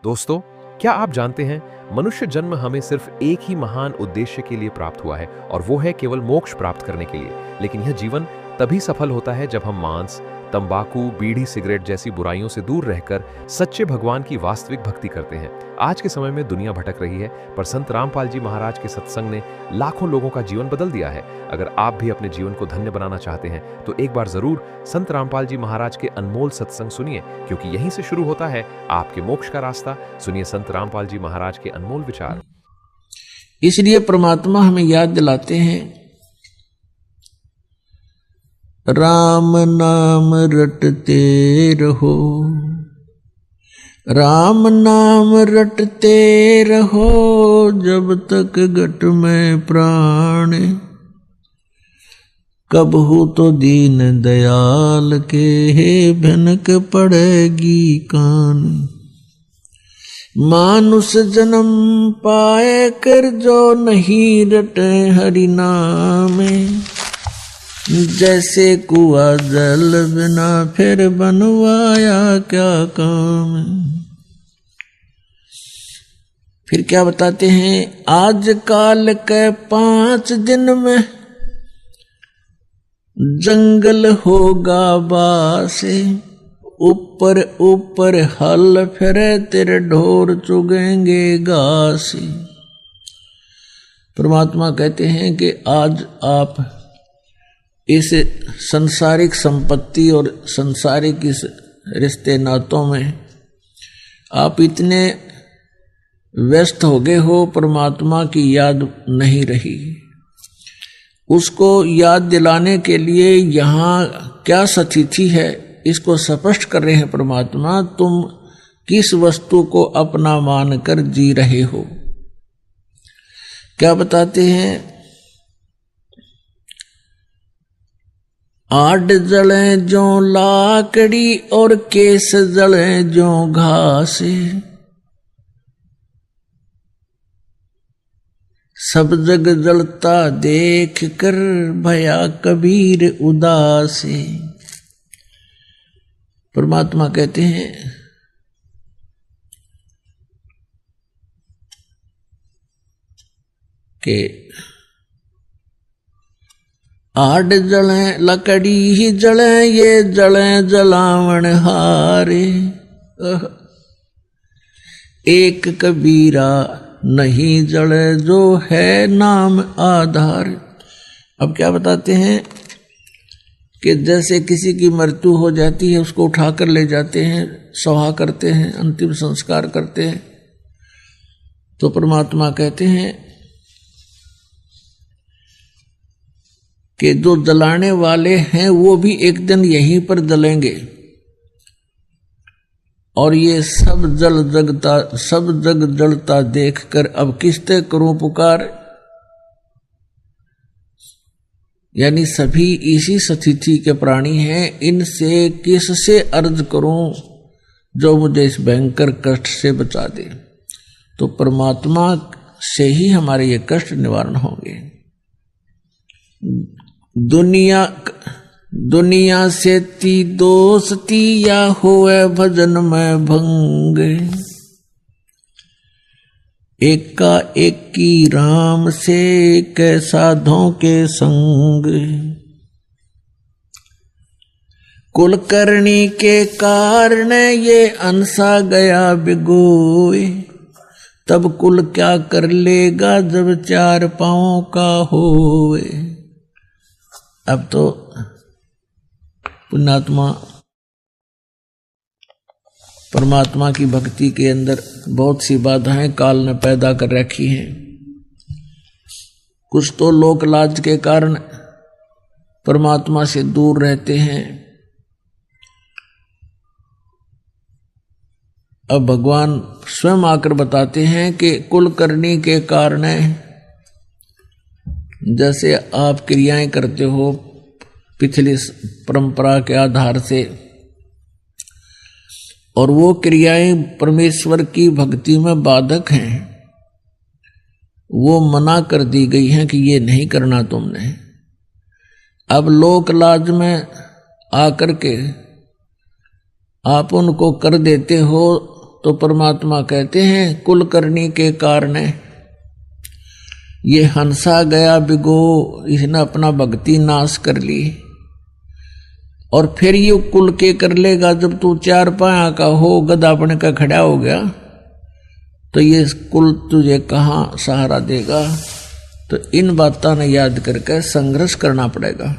दोस्तों, क्या आप जानते हैं मनुष्य जन्म हमें सिर्फ एक ही महान उद्देश्य के लिए प्राप्त हुआ है और वो है केवल मोक्ष प्राप्त करने के लिए। लेकिन यह जीवन तभी सफल होता है जब हम मांस, तंबाकू, बीड़ी, सिगरेट जैसी बुराइयों से दूर रहकर सच्चे भगवान की वास्तविक भक्ति करते हैं। आज के समय में दुनिया भटक रही है, पर संत रामपाल जी महाराज के सत्संग ने लाखों लोगों का जीवन बदल दिया है। अगर आप भी अपने जीवन को धन्य बनाना चाहते हैं तो एक बार जरूर संत रामपाल जी महाराज के अनमोल सत्संग सुनिए, क्योंकि यहीं से शुरू होता है आपके मोक्ष का रास्ता। सुनिए संत रामपाल जी महाराज के अनमोल विचार। इसलिए परमात्मा हमें याद दिलाते हैं, राम नाम रटते रहो, राम नाम रटते रहो, जब तक घट में प्राण, कब हो तो दीन दयाल के भनक पड़ेगी कान। मानुष जन्म पाए कर जो नहीं रटे हरि नाम, जैसे कुआ जल बिना फिर बनवाया क्या काम। फिर क्या बताते हैं, आज काल के 5 दिन में जंगल होगा बासे, ऊपर ऊपर हल फिरे तेरे ढोर चुगेंगे घासे। परमात्मा कहते हैं कि आज आप इस संसारिक संपत्ति और संसारिक इस रिश्ते नातों में आप इतने व्यस्त हो गए हो, परमात्मा की याद नहीं रही। उसको याद दिलाने के लिए यहाँ क्या स्थिति है इसको स्पष्ट कर रहे हैं परमात्मा। तुम किस वस्तु को अपना मानकर जी रहे हो। क्या बताते हैं, आड जले जो लाकड़ी और केस जले जो घास, सब जग जलता देख कर भया कबीर उदास। परमात्मा कहते हैं कि आड जले लकड़ी ही जले, ये जले जलावण हारे, एक कबीरा नहीं जले जो है नाम आधार। अब क्या बताते हैं कि जैसे किसी की मृत्यु हो जाती है, उसको उठाकर ले जाते हैं, सभा करते हैं, अंतिम संस्कार करते हैं, तो परमात्मा कहते हैं कि जो जलाने वाले हैं वो भी एक दिन यहीं पर जलेंगे, और ये सब जग जलता देखकर अब किसते करूं पुकार। यानी सभी इसी स्थिति के प्राणी हैं, इनसे किससे अर्ज करूं जो मुझे इस भयंकर कष्ट से बचा दे। तो परमात्मा से ही हमारे ये कष्ट निवारण होंगे। दुनिया से ती दोस्ती या होए भजन में भंग, एका एकी राम से साधों के संग। कुलकर्णी के कारण ये अंसा गया बिगोए, तब कुल क्या कर लेगा जब 4 पांवों का होए। अब तो पुण्यात्मा परमात्मा की भक्ति के अंदर बहुत सी बाधाएं काल ने पैदा कर रखी हैं। कुछ तो लोक लाज के कारण परमात्मा से दूर रहते हैं। अब भगवान स्वयं आकर बताते हैं कि कुलकर्णी के कारण, जैसे आप क्रियाएं करते हो पिछली परंपरा के आधार से, और वो क्रियाएं परमेश्वर की भक्ति में बाधक हैं, वो मना कर दी गई हैं कि ये नहीं करना तुमने। अब लोक लाज में आकर के आप उनको कर देते हो तो परमात्मा कहते हैं कुल करनी के कारण ये हंसा गया बिगो, इसने अपना भक्ति नाश कर ली। और फिर ये कुल के कर लेगा जब तू 4 पाया का हो, गधा बन का खड़ा हो गया, तो ये कुल तुझे कहाँ सहारा देगा। तो इन बातों ने याद करके संघर्ष करना पड़ेगा।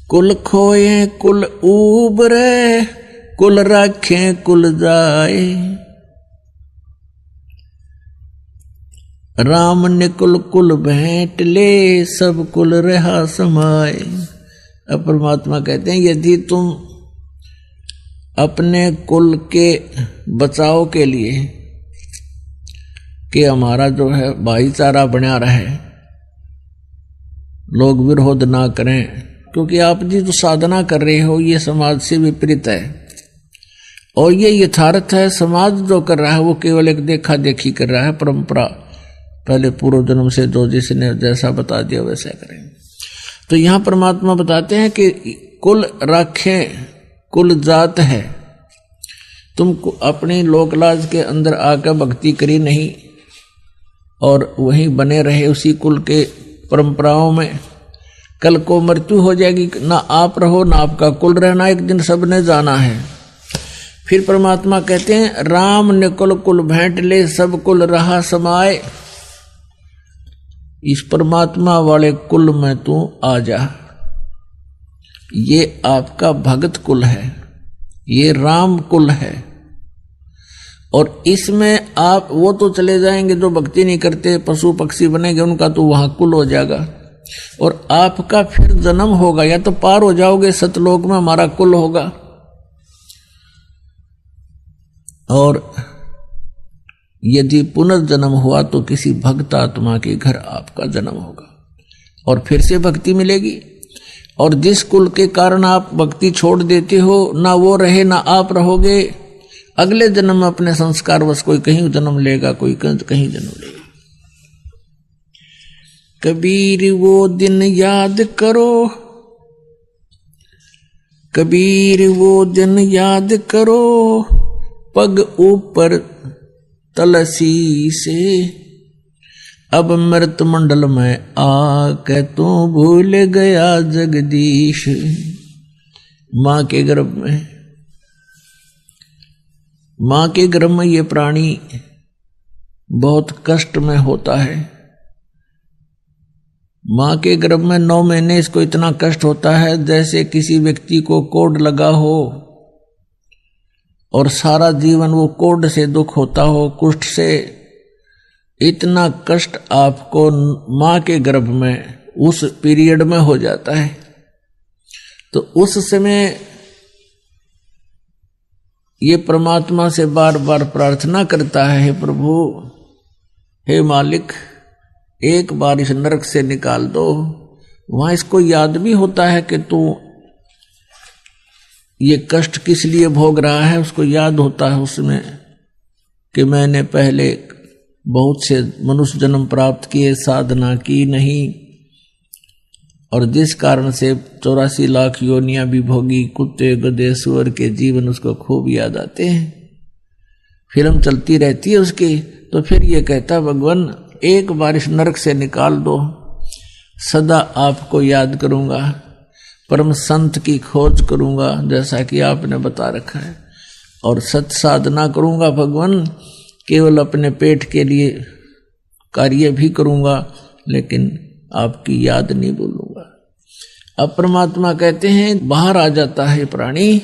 कुल खोए कुल उबरे, कुल रखे कुल जाए, राम ने कुल कुल भेंट ले, सब कुल रहा समाए। अब परमात्मा कहते हैं यदि तुम अपने कुल के बचाव के लिए कि हमारा जो है भाईचारा बना रहे, लोग विरोध ना करें, क्योंकि आप जी जो साधना कर रहे हो ये समाज से विपरीत है और ये यथार्थ है। समाज जो कर रहा है वो केवल एक देखा देखी कर रहा है, परंपरा पहले पूर्व जन्म से जो जिसने जैसा बता दिया वैसा करें। तो यहां परमात्मा बताते हैं कि कुल राखे कुल जात है, तुम अपनी लोकलाज के अंदर आकर भक्ति करी नहीं और वहीं बने रहे उसी कुल के परंपराओं में, कल को मृत्यु हो जाएगी, ना आप रहो ना आपका कुल रहना, एक दिन सबने जाना है। फिर परमात्मा कहते हैं राम ने कुल कुल भेंट ले, सब कुल रहा समाए। इस परमात्मा वाले कुल में तू आ जा, ये आपका भगत कुल है, ये राम कुल है। और इसमें आप वो तो चले जाएंगे जो भक्ति नहीं करते, पशु पक्षी बनेंगे, उनका तो वहां कुल हो जाएगा और आपका फिर जन्म होगा, या तो पार हो जाओगे सतलोक में, हमारा कुल होगा, और यदि पुनर्जन्म हुआ तो किसी भक्त आत्मा के घर आपका जन्म होगा और फिर से भक्ति मिलेगी। और जिस कुल के कारण आप भक्ति छोड़ देते हो, ना वो रहे ना आप रहोगे, अगले जन्म में अपने संस्कार बस कोई कहीं जन्म लेगा, कोई कहीं जन्म लेगा। कबीर वो दिन याद करो, कबीर वो दिन याद करो, पग ऊपर तलसी से, अब मृत मंडल में आके तू भूल गया जगदीश। मां के गर्भ में, मां के गर्भ में ये प्राणी बहुत कष्ट में होता है। मां के गर्भ में 9 महीने इसको इतना कष्ट होता है जैसे किसी व्यक्ति को कोढ़ लगा हो और सारा जीवन वो कोढ़ से दुख होता हो, कुष्ठ से। इतना कष्ट आपको मां के गर्भ में उस पीरियड में हो जाता है। तो उस समय ये परमात्मा से बार बार प्रार्थना करता है, हे प्रभु, हे मालिक, एक बार इस नरक से निकाल दो। वहां इसको याद भी होता है कि तू ये कष्ट किस लिए भोग रहा है, उसको याद होता है उसमें कि मैंने पहले बहुत से मनुष्य जन्म प्राप्त किए, साधना की नहीं, और जिस कारण से 84 लाख योनियां भी भोगी, कुत्ते गधे सुअर के जीवन उसको खूब याद आते हैं, फिल्म चलती रहती है उसकी। तो फिर ये कहता भगवान एक बार इस नरक से निकाल दो, सदा आपको याद करूंगा, परम संत की खोज करूंगा जैसा कि आपने बता रखा है, और सत साधना करूंगा भगवान, केवल अपने पेट के लिए कार्य भी करूंगा लेकिन आपकी याद नहीं भूलूंगा। अब परमात्मा कहते हैं बाहर आ जाता है प्राणी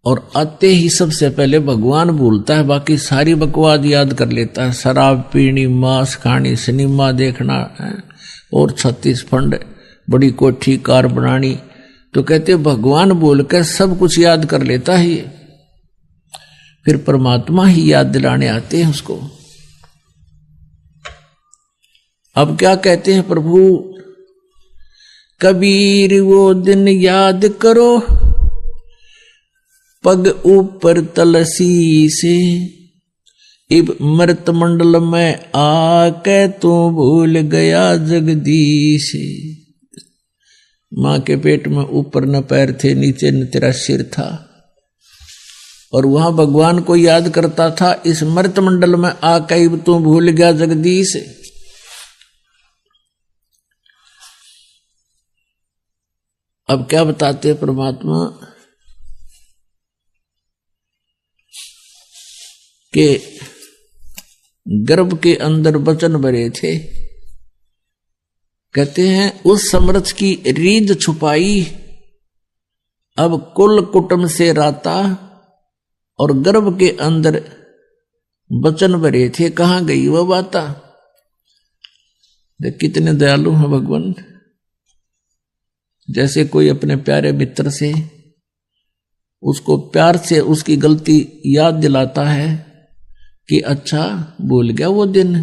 और आते ही सबसे पहले भगवान भूलता है, बाकी सारी बकवाद याद कर लेता है, शराब पीनी, मांस खानी, सिनेमा देखना है और 36 फंड, बड़ी कोठी कार बनानी। तो कहते भगवान बोल कर सब कुछ याद कर लेता है ये। फिर परमात्मा ही याद दिलाने आते हैं उसको। अब क्या कहते हैं प्रभु, कबीर वो दिन याद करो, पग ऊपर तलसी से, इब मृत मंडल में आके तू भूल गया जगदीश। मां के पेट में ऊपर न पैर थे, नीचे न तेरा सिर था, और वहां भगवान को याद करता था। इस मृत मंडल में आकई तू भूल गया जगदीश। अब क्या बताते परमात्मा के गर्भ के अंदर वचन भरे थे। कहते हैं उस समर्थ की रीझ छुपाई, अब कुल कुटुंब से राता, और गर्भ के अंदर वचन भरे थे, कहां गई वह बाता। देख कितने दयालु हैं भगवान। जैसे कोई अपने प्यारे मित्र से उसको प्यार से उसकी गलती याद दिलाता है कि अच्छा भूल गया वो दिन,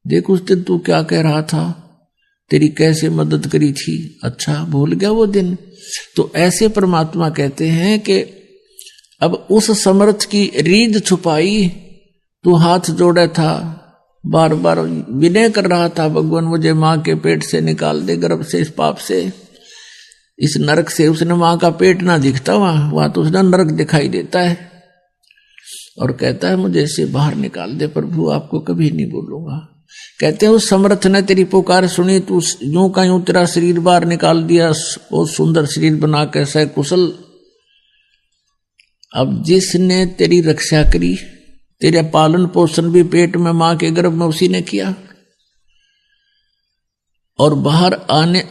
देख उस दिन तू क्या कह रहा था, तेरी कैसे मदद करी थी, अच्छा भूल गया वो दिन। तो ऐसे परमात्मा कहते हैं कि अब उस समर्थ की रीझ छुपाई, तू हाथ जोड़े था, बार बार विनय कर रहा था, भगवान मुझे मां के पेट से निकाल दे, गर्भ से, इस पाप से, इस नरक से। उसने मां का पेट ना दिखता वहां तो उसने नरक दिखाई देता है, और कहता है मुझे इससे बाहर निकाल दे प्रभु, आपको कभी नहीं बोलूंगा। कहते हैं उस समर्थ ने तेरी पुकार सुनी, तू यूं का यूं तेरा शरीर बाहर निकाल दिया, बहुत सुंदर शरीर बना के सकुशल। अब जिसने तेरी रक्षा करी, तेरे पालन पोषण भी पेट में मां के गर्भ में उसी ने किया, और बाहर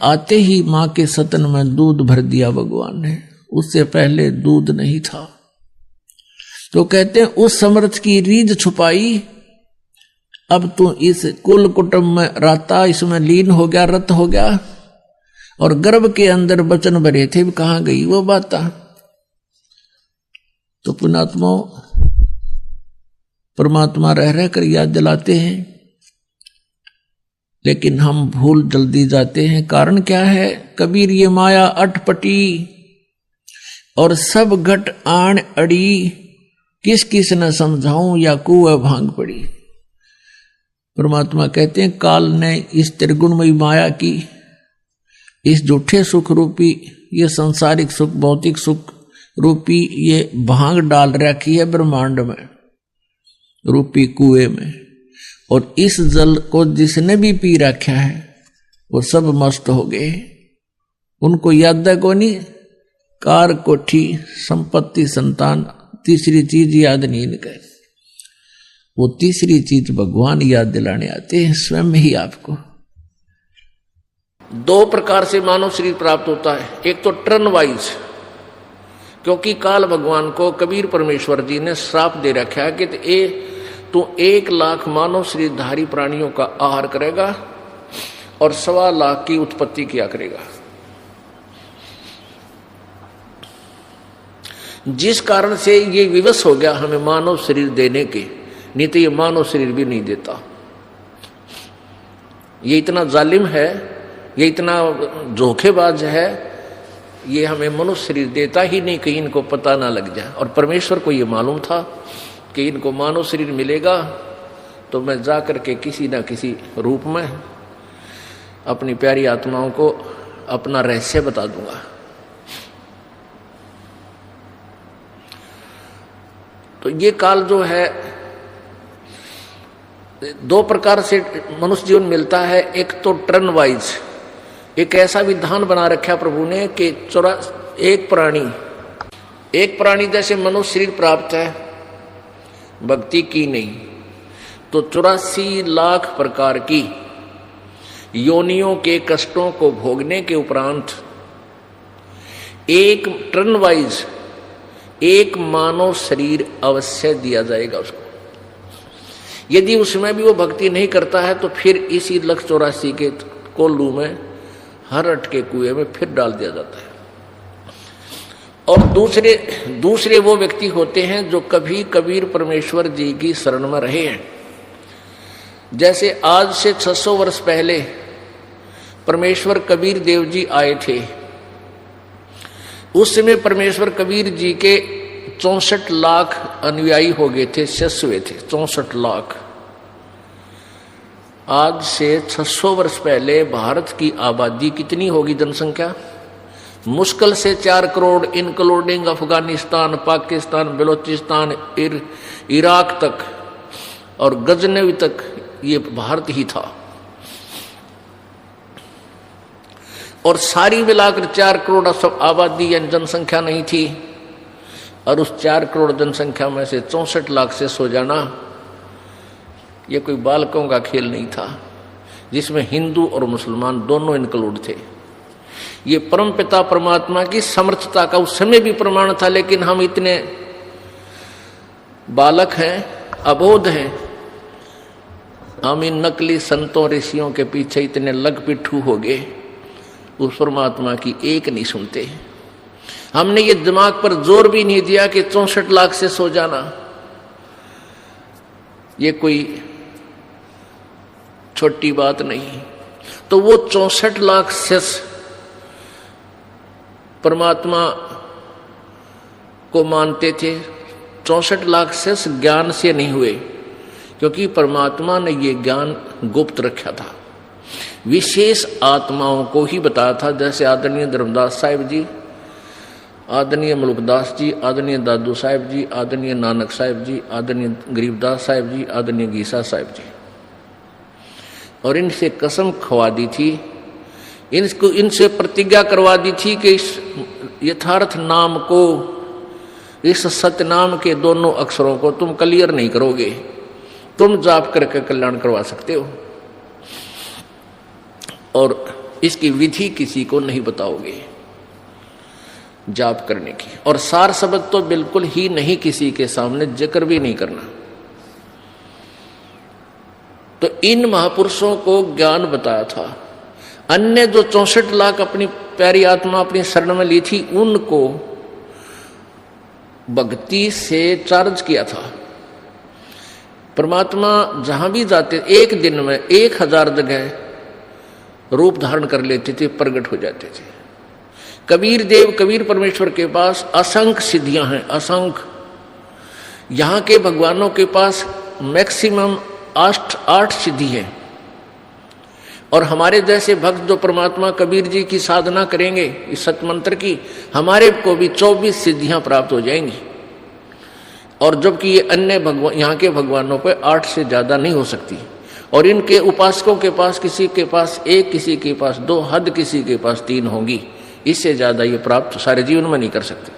आते ही मां के सतन में दूध भर दिया भगवान ने, उससे पहले दूध नहीं था। तो कहते हैं उस समर्थ की रीझ छुपाई, अब तू इस कुल कुटुंब में राता, इसमें लीन हो गया, रत हो गया, और गर्भ के अंदर वचन भरे थे, कहां गई वो बाता। तो पुण्यात्मा परमात्मा रह रह कर याद दिलाते हैं, लेकिन हम भूल जल्दी जाते हैं। कारण क्या है, कबीर ये माया अटपटी, और सब घट आण अड़ी, किस किस न समझाऊं या कुएं भांग पड़ी। परमात्मा कहते हैं काल ने इस त्रिगुणमयी माया की, इस झूठे सुख रूपी, ये सांसारिक सुख, भौतिक सुख रूपी ये भांग डाल रखी है ब्रह्मांड में, रूपी कुएं में, और इस जल को जिसने भी पी रखा है वो सब मस्त हो गए। उनको याद है को नहीं, कार कोठी संपत्ति संतान, तीसरी चीज याद नहीं निकले। वो तीसरी चीज भगवान याद दिलाने आते हैं स्वयं ही आपको। दो प्रकार से मानव शरीर प्राप्त होता है, एक तो टर्न वाइज, क्योंकि काल भगवान को कबीर परमेश्वर जी ने श्राप दे रखा है कि तू 1 लाख मानव शरीरधारी प्राणियों का आहार करेगा और 1.25 लाख की उत्पत्ति किया करेगा। जिस कारण से ये विवश हो गया हमें मानव शरीर देने के, नहीं तो ये मानव शरीर भी नहीं देता। ये इतना जालिम है, ये इतना धोखेबाज है, ये हमें मनुष्य शरीर देता ही नहीं कहीं इनको पता ना लग जाए। और परमेश्वर को ये मालूम था कि इनको मानव शरीर मिलेगा तो मैं जा करके किसी ना किसी रूप में अपनी प्यारी आत्माओं को अपना रहस्य बता दूंगा। तो ये काल जो है 2 प्रकार से मनुष्य जीवन मिलता है। एक तो टर्न वाइज, एक ऐसा विधान बना रखा प्रभु ने कि एक प्राणी जैसे मनुष्य शरीर प्राप्त है, भक्ति की नहीं, तो 84 लाख प्रकार की योनियों के कष्टों को भोगने के उपरांत एक टर्न वाइज एक मानव शरीर अवश्य दिया जाएगा उसको। यदि उसमें भी वो भक्ति नहीं करता है तो फिर इसी 184 के कोल्लू में, हर अटके कुएं में फिर डाल दिया जाता है। और दूसरे वो व्यक्ति होते हैं जो कभी कबीर परमेश्वर जी की शरण में रहे हैं। जैसे आज से 600 वर्ष पहले परमेश्वर कबीर देव जी आए थे, उस समय परमेश्वर कबीर जी के 64 लाख अनुयायी हो गए थे, शिष्य हुए थे 64 लाख। आज से 600 वर्ष पहले भारत की आबादी कितनी होगी जनसंख्या? मुश्किल से 4 करोड़ इंक्लूडिंग अफगानिस्तान, पाकिस्तान, बलूचिस्तान, इराक तक और गजनवी तक ये भारत ही था। और सारी मिलाकर 4 करोड़ आबादी या जनसंख्या नहीं थी। और उस 4 करोड़ जनसंख्या में से 64 लाख से सो जाना ये कोई बालकों का खेल नहीं था, जिसमें हिंदू और मुसलमान दोनों इंक्लूड थे। ये परमपिता परमात्मा की समर्थता का उस समय भी प्रमाण था। लेकिन हम इतने बालक हैं, अबोध हैं, हम इन नकली संतों ऋषियों के पीछे इतने लग पिट्ठू हो गए, उस परमात्मा की एक नहीं सुनते। हमने ये दिमाग पर जोर भी नहीं दिया कि 64 लाख से सो जाना ये कोई छोटी बात नहीं। तो वो 64 लाख से परमात्मा को मानते थे। 64 लाख से ज्ञान से नहीं हुए, क्योंकि परमात्मा ने ये ज्ञान गुप्त रखा था, विशेष आत्माओं को ही बताया था। जैसे आदरणीय धर्मदास साहिब जी, आदरणीय मुल्कदास जी, आदरणीय दादू साहिब जी, आदरणीय नानक साहिब जी, आदरणीय गरीबदास साहिब जी, आदरणीय गीसा साहिब जी। और इनसे कसम खवा दी थी, इनसे प्रतिज्ञा करवा दी थी कि इस यथार्थ नाम को, इस सतनाम के दोनों अक्षरों को तुम क्लियर नहीं करोगे, तुम जाप करके कल्याण करवा सकते हो, और इसकी विधि किसी को नहीं बताओगे जाप करने की। और सार शब्द तो बिल्कुल ही नहीं, किसी के सामने जिक्र भी नहीं करना। तो इन महापुरुषों को ज्ञान बताया था। अन्य जो 64 लाख अपनी प्यारी आत्मा अपनी शरण में ली थी, उनको भक्ति से चार्ज किया था। परमात्मा जहां भी जाते एक दिन में 1000 जगह रूप धारण कर लेते थे, प्रकट हो जाते थे। कबीर देव, कबीर परमेश्वर के पास असंख्य सिद्धियां हैं, असंख्य। यहां के भगवानों के पास मैक्सिमम 8 सिद्धि है। और हमारे जैसे भक्त जो परमात्मा कबीर जी की साधना करेंगे इस सतमंत्र की, हमारे को भी 24 सिद्धियां प्राप्त हो जाएंगी। और जबकि ये अन्य भगवान, यहाँ के भगवानों पे 8 से ज्यादा नहीं हो सकती। और इनके उपासकों के पास, किसी के पास 1, किसी के पास 2, हद किसी के पास 3 होंगी। इससे ज्यादा ये प्राप्त सारे जीवन में नहीं कर सकते।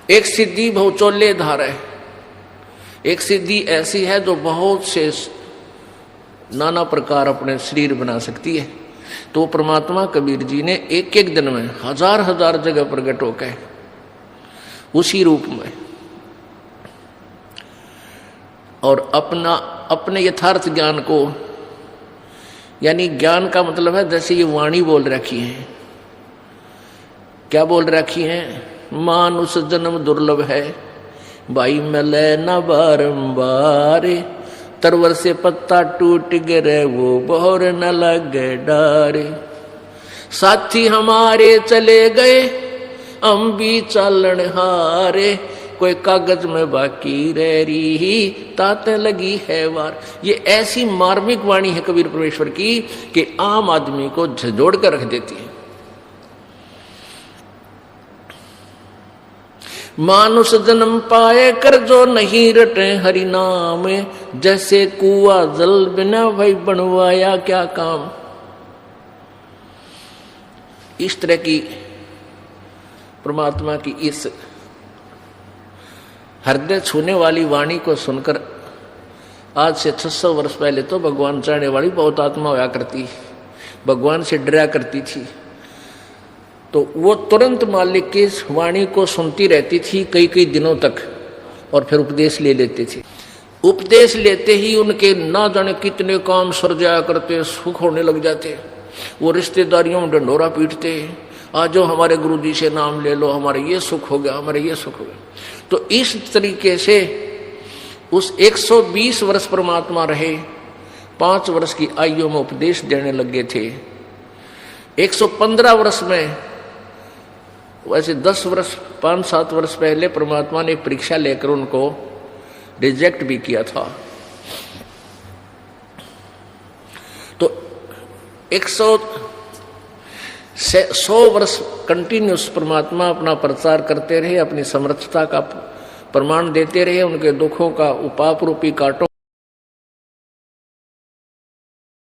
एक सिद्धि बहुचोल्य धार है। एक सिद्धि ऐसी है जो बहुत से नाना प्रकार अपने शरीर बना सकती है। तो परमात्मा कबीर जी ने एक एक दिन में 1000 जगह प्रकट होकर उसी रूप में और अपने यथार्थ ज्ञान को, यानी ज्ञान का मतलब है जैसे ये वाणी बोल रखी है। क्या बोल रखी है? मानुष जन्म दुर्लभ है, भाई मिले न बारंबार, तरवर से पत्ता टूट गिरे वो बहर न लगे डारे। साथी हमारे चले गए हम भी चालन हारे, कोई कागज में बाकी रह रही ताते लगी है वार। ये ऐसी मार्मिक वाणी है कबीर परमेश्वर की कि आम आदमी को झंझोड़ कर रख देती है। मानुष जन्म पाए कर जो नहीं रटे हरि नाम, जैसे कुआ जल बिना भाई बनवाया क्या काम। इस तरह की परमात्मा की इस हृदय छूने वाली वाणी को सुनकर आज से 600 वर्ष पहले तो भगवान चाहने वाली बहुत आत्मा होया करती, भगवान से डरा करती थी। तो वो तुरंत मालिक की वाणी को सुनती रहती थी कई दिनों तक, और फिर उपदेश ले लेते थे। उपदेश लेते ही उनके ना जाने कितने काम सर जाया करते, सुख होने लग जाते। वो रिश्तेदारियों में डंडोरा पीटते, आज जो हमारे गुरु जी से नाम ले लो, हमारे ये सुख हो गया, हमारे ये सुख हो गया। तो इस तरीके से उस 120 वर्ष परमात्मा रहे, 5 वर्ष की आयु में उपदेश देने लगे थे। 115 वर्ष में, वैसे 10 वर्ष 5-7 वर्ष पहले परमात्मा ने परीक्षा लेकर उनको रिजेक्ट भी किया था। तो 100 वर्ष कंटिन्यूस परमात्मा अपना प्रचार करते रहे, अपनी समर्थता का प्रमाण देते रहे, उनके दुखों का उपाप रूपी कांटों